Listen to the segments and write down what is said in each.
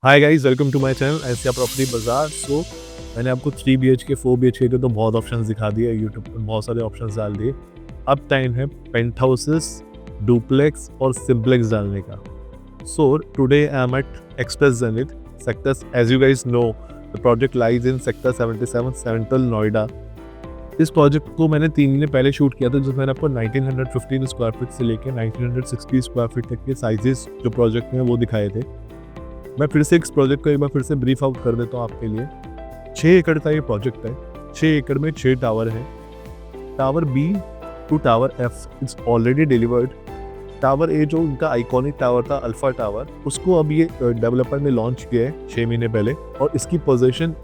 Hi guys, welcome to my channel Asia property Bazaar. मैंने आपको 3 BHK 4 BHK के तो बहुत ऑप्शंस दिखा दिए, यूट्यूब पर बहुत सारे ऑप्शंस डाल दिए। अब टाइम है पेंट हाउसेस, डुप्लेक्स और सिंप्लेक्स डालने का। So today I am at Express Zenith sectors. As you guys know, the project lies in sector 77 central Noida. इस प्रोजेक्ट को मैंने 3 महीने पहले शूट किया था, जिसमें मैंने आपको 1915 स्क्वायर फीट से लेकर 1960 स्क्वायर फीट तक के साइजेस जो प्रोजेक्ट में वो दिखाए थे। मैं फिर से इस प्रोजेक्ट को एक बार फिर से ब्रीफ आउट कर देता हूँ आपके लिए। 6 एकड़ का ये प्रोजेक्ट है। 6 एकड़ में 6 टावर हैं। Tower B to tower F it's already delivered. Tower A जो उनका आइकॉनिक टावर था, अल्फा टावर, उसको अब ये डेवलपर ने लॉन्च किया है 6 महीने पहले, और इसकी पोजीशन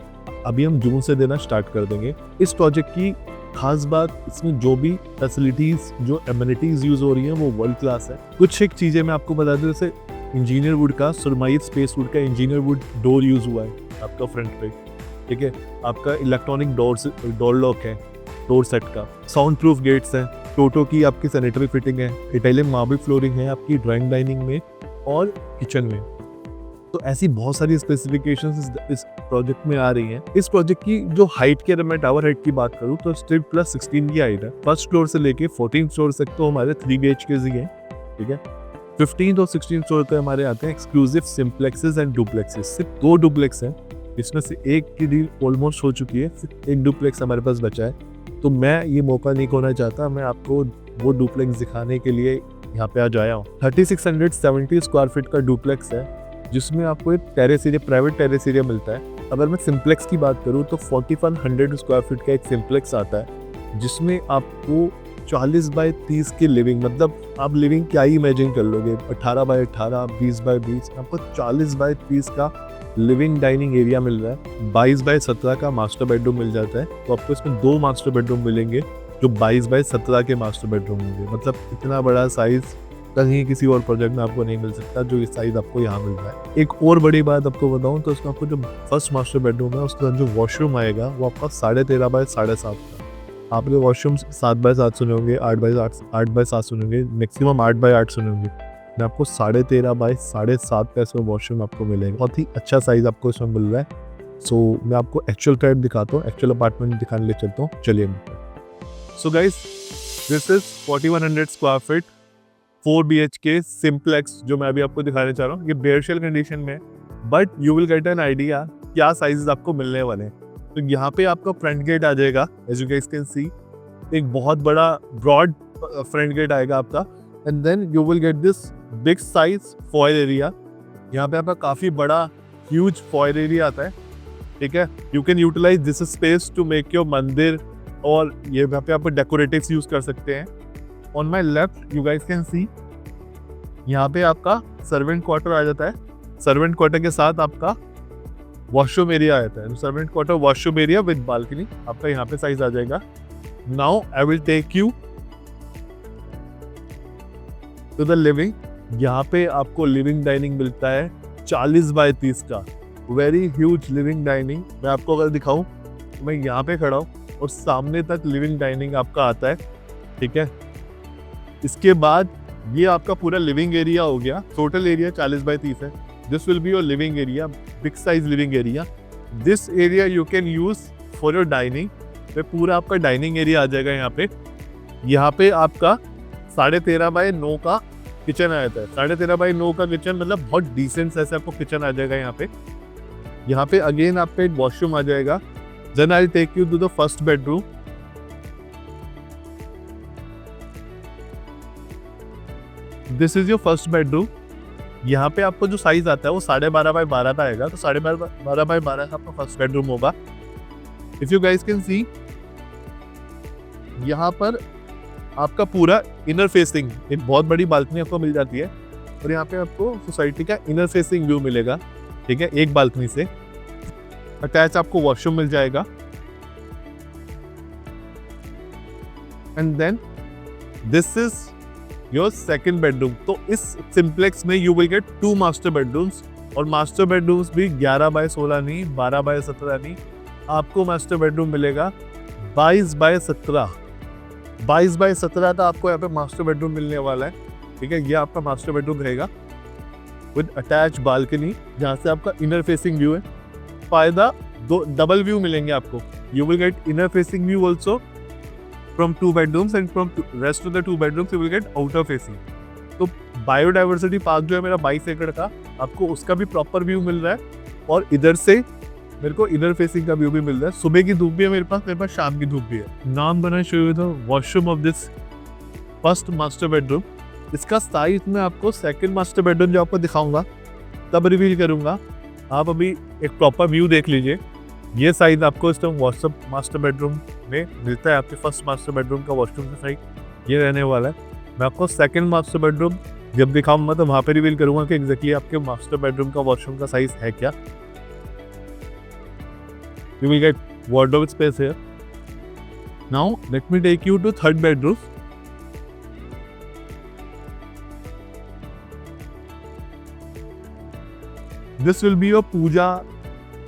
अभी हम जून से देना स्टार्ट कर देंगे। इस प्रोजेक्ट की खास बात, इसमें जो भी फैसिलिटीज, जो एमिनिटीज यूज हो रही हैं वो वर्ल्ड क्लास है। कुछ एक चीजें मैं आपको बता दूं, जैसे इंजीनियर वुड का, सुरमाइद स्पेस वुड का इंजीनियर वुड डोर यूज हुआ है आपका फ्रंट पे, ठीक है। आपका इलेक्ट्रॉनिक डोर लॉक है, डोर सेट का, साउंड प्रूफ गेट्स हैं, टोटो की आपकी सैनिटरी फिटिंग है, इटालियन मार्बल फ्लोरिंग है आपकी ड्राइंग डाइनिंग में और किचन में। तो ऐसी बहुत सारी स्पेसिफिकेशंस इस प्रोजेक्ट में आ रही हैं। इस प्रोजेक्ट की जो हाइट की, अगर मैं टावर हाइट की बात करूं तो स्ट्रिप प्लस 16 की हाइट है। फर्स्ट फ्लोर से लेके 14 फ्लोर तक तो हमारे 3 BHK ही हैं, ठीक है। 15 और 16 फ्लोर पे हमारे आते हैं एक्सक्लूसिव सिंप्लेक्सेस एंड डुप्लेक्सेस। सिर्फ 2 डुप्लेक्स हैं, इसमें से एक की डील ऑलमोस्ट हो चुकी है, सिर्फ एक डुप्लेक्स हमारे पास बचा है। तो मैं ये मौका नहीं खोना चाहता, मैं आपको वो डुप्लेक्स दिखाने के लिए यहाँ पे आज आया हूँ। 3670 स्क्वायर फीट का डुप्लेक्स है, जिसमें आपको एक terrace area, private terrace area मिलता है। अगर मैं सिंप्लेक्स की बात करूँ तो 4100 स्क्वायर फीट का एक सिंप्लेक्स आता है, जिसमें आपको 40 बाय 30 की लिविंग, मतलब आप लिविंग क्या ही इमेजिन कर लोगे, 18 बाय 18, 20 बाय 20, आपको 40 बाय 30 का लिविंग डाइनिंग एरिया मिल रहा है। 22 बाय 17 का मास्टर बेडरूम मिल जाता है। तो आपको इसमें 2 मास्टर बेडरूम मिलेंगे जो 22 बाय 17 के मास्टर बेडरूम होंगे। मतलब इतना बड़ा साइज कहीं किसी और प्रोजेक्ट में आपको नहीं मिल सकता, जो इस साइज आपको यहाँ मिल रहा है। एक और बड़ी बात आपको बताऊँ तो इसमें आपको जो फर्स्ट मास्टर बेडरूम है, उसके अंदर जो वॉशरूम आएगा वो आपका 13.5 बाय 7.5 का। आपने वॉशरूम 7 बाय 7 सुने होंगे, 8 बाय 7 सुने होंगे, मैक्सिमम 8 बाय 8 सुने होंगे। मैं आपको 13.5 बाय 7.5 का इसमें वॉशरूम आपको मिलेगा। बहुत ही अच्छा साइज आपको इसमें मिल रहा है। सो मैं आपको एक्चुअल टाइप दिखाता हूँ, एक्चुअल अपार्टमेंट दिखाने ले चलता हूँ, चलिए। So guys, this is 4100 square feet 4 BHK simplex जो मैं अभी आपको दिखाने चाह रहा हूँ। ये बेयर शेल कंडीशन में, but you will get an idea क्या साइजेस आपको मिलने वाले हैं। तो यहाँ पे आपका फ्रंट गेट आ जाएगा, as you guys can see, एक बहुत बड़ा ब्रॉड फ्रंट गेट आएगा आपका, and then you will get this big size foyer area. यहाँ पे आपका काफी बड़ा ह्यूज फॉयल एरिया आता है, ठीक है। You can utilize this space to make your mandir, और ये यहाँ पे आप डेकोरेटिव्स यूज कर सकते हैं। On my left you guys can सी, यहाँ पे आपका सर्वेंट क्वार्टर आ जाता है। सर्वेंट क्वार्टर के साथ आपका वॉशरूम एरिया आता है। Servant quarter, washroom area with balcony आपका यहाँ पे साइज आ जाएगा। Now I will take you to the living. यहाँ पे आपको लिविंग डाइनिंग मिलता है 40 बाय 30 का, वेरी ह्यूज लिविंग डाइनिंग। मैं आपको अगर दिखाऊं तो मैं यहाँ पे खड़ा हूँ और सामने तक लिविंग डाइनिंग आपका आता है, ठीक है। इसके बाद ये आपका पूरा लिविंग एरिया हो गया। टोटल एरिया 40 बाय 30 है। This will be your living area, big size living area. This area you can use for your dining. तो पूरा आपका डाइनिंग एरिया आ जाएगा यहाँ पे। यहाँ पे आपका 13.5 बाय 9 का किचन आ जाता है। 13.5 बाय 9 का किचन, मतलब बहुत डिसेंट ऐसे आपको किचन आ जाएगा यहाँ पे। यहाँ पे अगेन आपका एक वॉशरूम आ जाएगा। Then I will take you to the first bedroom. This is your first bedroom. यहाँ पे आपको जो साइज आता है वो 12.5 बाय 12 का आएगा। तो 12.5 बाय 12 का आपका फर्स्ट बेडरूम होगा। इफ यू गाइस कैन सी, यहाँ पर आपका पूरा इनर फेसिंग एक बहुत बड़ी बालकनी आपको मिल जाती है, और यहाँ पे आपको सोसाइटी का इनर फेसिंग व्यू मिलेगा, ठीक है। एक बालकनी से अटैच आपको वॉशरूम मिल जाएगा। And then this is your second bedroom. तो इस सिंप्लेक्स में you will get 2 master bedrooms, और मास्टर बेडरूम्स भी 11 बाय 16 नहीं, 12 बाय 17 नहीं, आपको मास्टर बेडरूम मिलेगा 22 बाय 17। 22 बाय 17 का आपको यहाँ पे मास्टर बेडरूम मिलने वाला है, ठीक है। ये आपका मास्टर बेडरूम रहेगा। विद अटैच बालकनी, जहाँ से आपका इनर फेसिंग व्यू है। फायदा दो डबल व्यू मिलेंगे आपको, you will gate inner facing view also from 2 bedrooms and from rest of the 2 bedrooms you will gate outer facing. तो बायोडाइवर्सिटी पार्क जो है मेरा 22 एकड़ का, आपको उसका भी प्रॉपर व्यू मिल रहा है, और इधर से मेरे को इधर फेसिंग का व्यू भी मिल रहा है। सुबह की धूप भी है मेरे पास शाम की धूप भी है। नाम बना show you the washroom of this first master bedroom. इसका साइज मैं आपको सेकंड मास्टर बेडरूम जो आपको दिखाऊंगा तब रिवील करूंगा। आप अभी एक प्रॉपर व्यू देख लीजिए। ये साइज आपको इस टाइम व्हाट्सएप मास्टर बेडरूम में मिलता है। आपके फर्स्ट मास्टर बेडरूम का वॉशरूम का साइज ये रहने वाला है। मैं आपको सेकंड मास्टर बेडरूम जब दिखाऊंगा तो वहाँ पे रिवील करूंगा कि एग्जैक्टली आपके मास्टर बेडरूम का वॉशरूम का साइज है क्या। You will get wardrobe space here. Now let me take you to third bedroom. This will be your Puja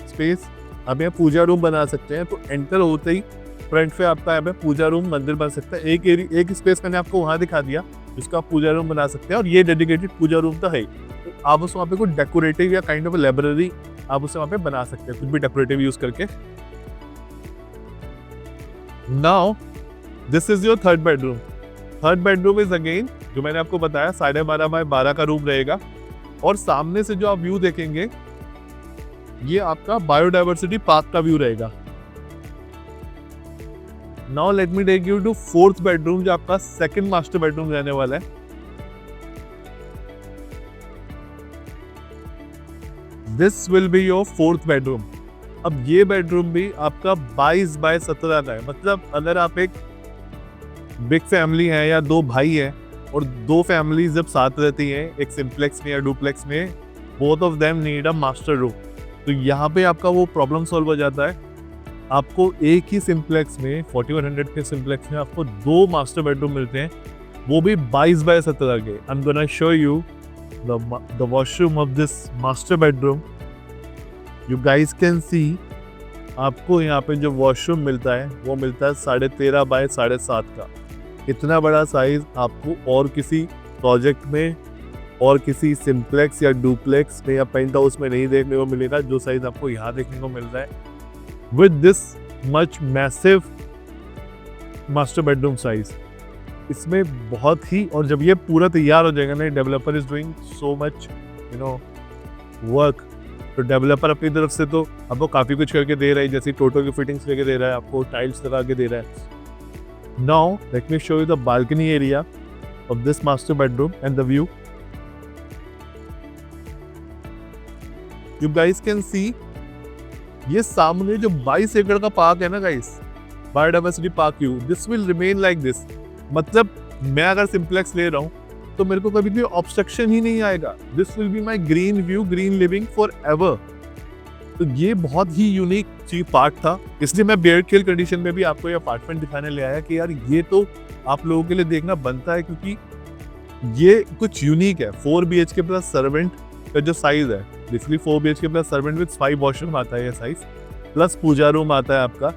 space. आप यहाँ पूजा रूम बना सकते हैं। तो एंटर होते ही फ्रंट पे आपका यहाँ पे पूजा रूम मंदिर बन सकता है। एक स्पेस मैंने आपको वहाँ दिखा दिया जिसको आप पूजा रूम बना सकते हैं, और ये डेडिकेटेड पूजा रूम तो है। तो आप उस वहाँ पे कोई डेकोरेटिव या काइंड ऑफ लाइब्रेरी आप उसे वहाँ पे बना सकते हैं, कुछ भी डेकोरेटिव यूज करके। Now this is your third bedroom. Third bedroom is again जो मैंने आपको बताया 12.5 बाय 12 का रूम रहेगा, और सामने से जो आप व्यू देखेंगे ये आपका बायोडाइवर्सिटी पार्क का व्यू रहेगा। Now let me take you to fourth bedroom जो आपका सेकंड मास्टर बेडरूम रहने वाला है। This will be your fourth bedroom. अब ये बेडरूम भी आपका 22 बाय 17 का है। मतलब अगर आप एक बिग फैमिली है या 2 भाई हैं और 2 फैमिलीज जब साथ रहती हैं एक सिंप्लेक्स में या डुप्लेक्स में, both of them need a master room. तो यहाँ पे आपका वो प्रॉब्लम सॉल्व हो जाता है। आपको एक ही सिंप्लेक्स में 4100 के सिंप्लेक्स में आपको 2 मास्टर बेडरूम मिलते हैं, वो भी 22 बाय 17 के। I am gonna show you the washroom of this master bedroom. You guys can see आपको यहाँ पे जो वॉशरूम मिलता है वो मिलता है 13.5 बाय 7.5 का। इतना बड़ा साइज आपको और किसी प्रोजेक्ट में और किसी सिंप्लेक्स या डुप्लेक्स में या पेंट हाउस में नहीं देखने को मिलेगा, जो साइज आपको यहाँ देखने को मिल रहा है with this much massive master bedroom size. इसमें बहुत ही, और जब ये पूरा तैयार हो जाएगा ना, developer is doing so much work. तो डेवलपर अपनी तरफ से तो आपको काफ़ी कुछ करके दे रहा है, जैसे टोटो की फिटिंग्स लेके दे रहा है, आपको टाइल्स लगा के दे रहा है। Now let me show you the balcony area of this master bedroom and the view. You guys can सी ये सामने जो 22 एकड़ का पार्क है ना guys, biodiversity park view, this will remain like this. मतलब मैं अगर सिंप्लेक्स ले रहा हूँ तो मेरे को कभी भी ऑब्स्ट्रक्शन ही नहीं आएगा। This will be my green view, green living for ever. तो ये बहुत ही यूनिक चीज पार्ट था, इसलिए मैं बेयर किल कंडीशन में भी आपको ये अपार्टमेंट दिखाने ले आया कि यार ये तो आप लोगों के लिए देखना बनता है, क्योंकि ये कुछ यूनिक है। 4 BHK प्लस सर्वेंट का जो साइज है, basically 4 BHK plus servant with 5 washroom आता है ये साइज, प्लस पूजा रूम आता है आपका।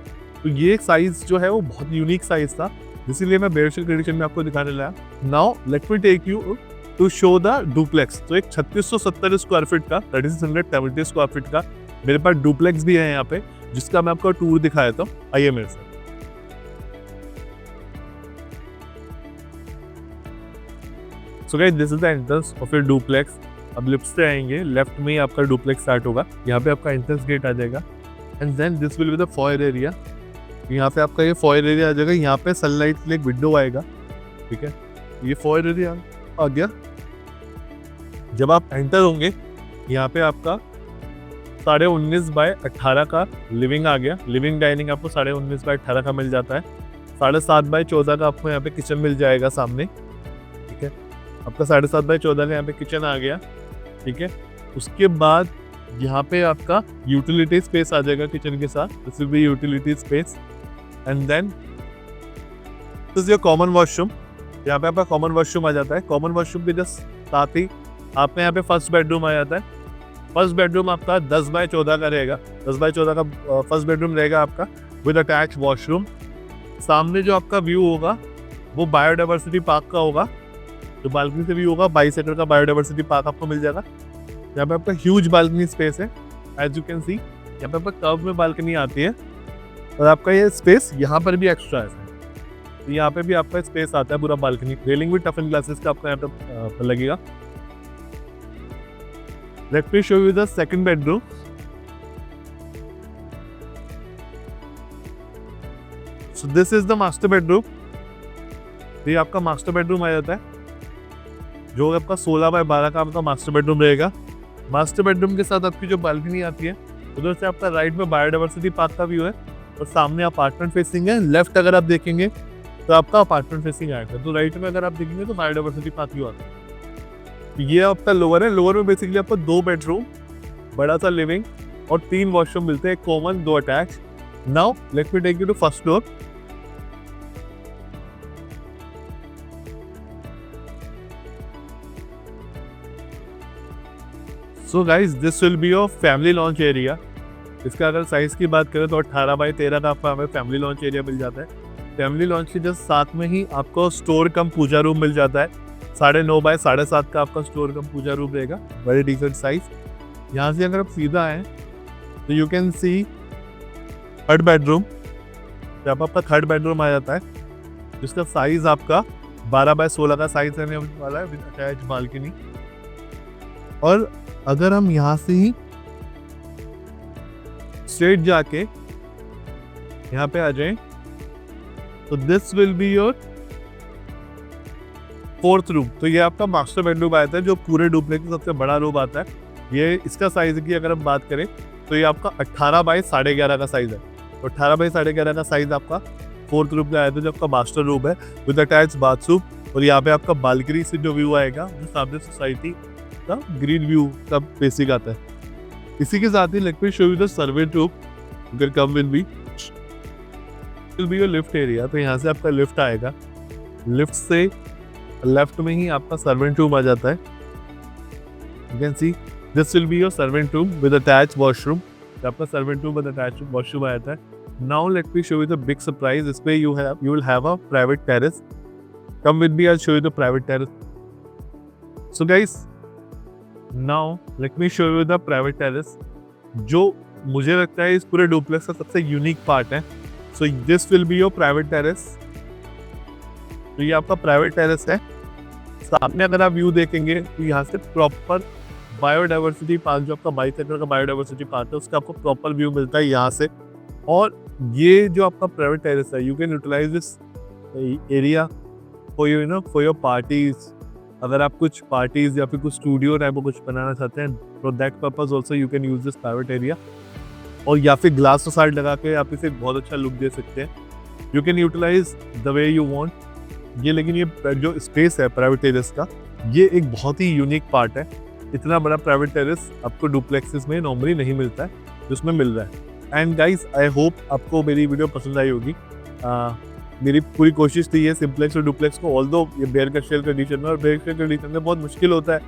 तो ये साइज जो है वो बहुत यूनिक साइज था, इसीलिए मैं बेयर किल कंडीशन में आपको दिखाने लाया। Now let me take you to show the duplex. तो एक 3670 स्क्वायर फीट का, 3670 स्क्वायर फीट का मेरे पास डुप्लेक्स भी है यहाँ पे, जिसका मैं आपको टूर दिखाया था। आइए मेरे साथ। So guys this is the entrance of your duplex. अब लिफ्ट से आएंगे, लेफ्ट में ही आपका डुप्लेक्स स्टार्ट होगा, यहाँ पे आपका एंट्रेंस गेट आ जाएगा, and then this will be the foyer area. यहाँ पे आपका ये फॉयर एरिया आ जाएगा, यहाँ पे सनलाइट के लिए एक विंडो आएगा, ठीक है। ये फॉयर एरिया आ गया। जब आप एंटर होंगे यहाँ पे आपका 19.5 बाय 18 का लिविंग आ गया। लिविंग डाइनिंग आपको 19.5 बाय 18 का मिल जाता है। 7.5 बाय 14 का आपको यहाँ पे किचन मिल जाएगा सामने, ठीक है। आपका 7.5 बाय 14 का यहाँ पे किचन आ गया, ठीक है। उसके बाद यहाँ पे आपका यूटिलिटी स्पेस आ जाएगा किचन के साथ, this will be utility space, and then this is your common washroom. यहाँ पे आपका कॉमन वॉशरूम आ जाता है। कॉमन वॉशरूम के जस्ट साथ ही आपका यहाँ पे फर्स्ट बेडरूम आ जाता है। फर्स्ट बेडरूम आपका 10 बाय 14 का रहेगा, 10 बाय 14 का फर्स्ट बेडरूम रहेगा आपका विद अटैच वॉशरूम। सामने जो आपका व्यू होगा वो बायोडाइवर्सिटी पार्क का होगा, जो बालकनी से व्यू होगा 22 एकड़ का बायोडाइवर्सिटी पार्क आपको मिल जाएगा। यहाँ पे आपका ह्यूज बालकनी स्पेस है, एज यू कैन सी। यहाँ पे आपका कर्व में बालकनी आती है और आपका ये स्पेस यहाँ पर भी एक्स्ट्रा है। तो यहाँ पे भी आपका स्पेस आता है पूरा बालकनी। रेलिंग भी टफ एंड ग्लासेस का आपका यहाँ पे लगेगा। Late me show you the second bedroom. So this is the master bedroom. ये आपका मास्टर बेडरूम आ जाता है, जो आपका 16 बाय 12 का आपका मास्टर बेडरूम रहेगा। मास्टर बेडरूम के साथ आपकी जो बालकनी आती है, उधर से आपका राइट में बायोडाइवर्सिटी पार्क का व्यू है और सामने अपार्टमेंट फेसिंग है। लेफ्ट अगर आप देखेंगे तो आपका अपार्टमेंट फेसिंग आएगा, तो राइट में अगर आप देखेंगे तो बायोडाइवर्सिटी पार्क व्यू आता है। ये आपका लोअर है। लोअर में बेसिकली आपको 2 बेडरूम, बड़ा सा लिविंग और 3 वॉशरूम मिलते हैं, common 2 attach. Now let me take you to first floor. So guys this will be your family lounge area. इसका अगर साइज की बात करें तो 18 बाय 13 का आपका हमें फैमिली लॉन्च एरिया मिल जाता है। फैमिली लॉन्च के जस्ट साथ में ही आपको स्टोर कम पूजा रूम मिल जाता है। 9.5 बाय 7.5 का आपका स्टोर कम पूजा रूम रहेगा, वेरी डिसेंट साइज। यहाँ से अगर आप सीधा आए तो you can C third bedroom. जब आपका थर्ड बेडरूम आ जाता है, जिसका साइज आपका 12 बाय 16 का साइज रहने वाला है, विद अटैच बालकनी। और अगर हम यहाँ से ही स्ट्रेट जाके यहाँ पे आ जाएं तो this will be your fourth room. तो ये आपका मास्टर बेडरूम आता है, जो पूरे डुप्लेक्स का सबसे बड़ा रूम आता है। ये इसका साइज की अगर हम बात करें तो ये आपका 18 बाय 11.5 का साइज है। तो 18 बाय 11.5 का साइज आपका फोर्थ रूम का आया था, जो आपका मास्टर रूम है विद अटैच बाथरूम। और यहाँ पे आपका बालकनी से जो व्यू आएगा वो सामने सोसाइटी का ग्रीन व्यू का बेसिक आता है। इसी के साथ ही let me show you the servant room. You can come with me. Will be your lift area. तो यहाँ से आपका लिफ्ट आएगा, लिफ्ट से लेफ्ट में ही आपका सर्वेंट रूम आ जाता है। You can see this will be your servant room with attach washroom. आपका servant room with attach washroom आ जाता है। Now let me show you the big surprise. इसमें you will have a private terrace. Come with me, I will show you the private terrace. So guys, now let me show you the private terrace, जो मुझे लगता है इस पूरे duplex का सबसे unique part है। So this will be your private terrace. तो ये आपका प्राइवेट टेरेस है। सामने अगर आप व्यू देखेंगे तो यहाँ से प्रॉपर बायोडाइवर्सिटी पार्क, जो आपका 22 एकड़ का बायोडाइवर्सिटी पार्क है, उसका आपको प्रॉपर व्यू मिलता है यहाँ से। और ये जो आपका प्राइवेट टेरेस है, you can utilize this area for you know for your parties. अगर आप कुछ पार्टीज या फिर कुछ स्टूडियो टाइप कुछ बनाना चाहते हैं, for that purpose also you can use this private area. और या फिर ग्लास साइड लगा के आप इसे बहुत अच्छा लुक दे सकते हैं। You can utilize the way you want ये। लेकिन ये जो स्पेस है प्राइवेट टेरेस का, ये एक बहुत ही यूनिक पार्ट है। इतना बड़ा प्राइवेट टेरेस आपको डुप्लेक्सेस में नॉर्मली नहीं मिलता है, जिसमें मिल रहा है। एंड गाइज, आई होप आपको मेरी वीडियो पसंद आई होगी। मेरी पूरी कोशिश थी ये सिंप्लेक्स और डुप्लेक्स को, ऑल्दो ये बेयर का शेल कंडीशन में, और बेयर शेल कंडीशन में बहुत मुश्किल होता है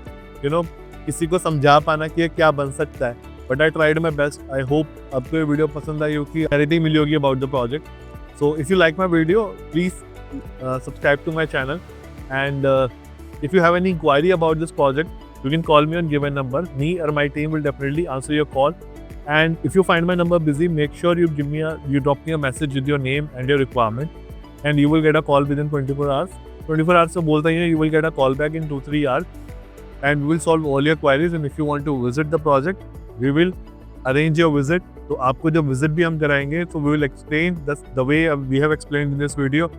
यू नो किसी को समझा पाना कि ये क्या बन सकता है। But I tried my best. I hope आपको ये वीडियो पसंद आई होगी, क्लैरिटी मिली होगी about the project. So if you like my video, please subscribe to my channel, and if you have any inquiry about this project, you can call me on given number. Me or my team will definitely answer your call. And if you find my number busy, make sure you drop me a message with your name and your requirement, and you will get a call within 24 hours. 24 hours से बोलता ही है, you will get a call back in 2-3 hours, and we will solve all your queries. And if you want to visit the project, we will arrange your visit. तो आपको जब visit भी हम कराएंगे, तो we will explain the way we have explained in this video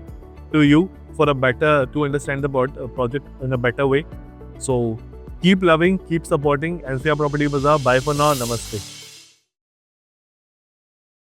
to you to understand the project in a better way. So keep loving, keep supporting NCR Property Bazaar. Bye for now. Namaste.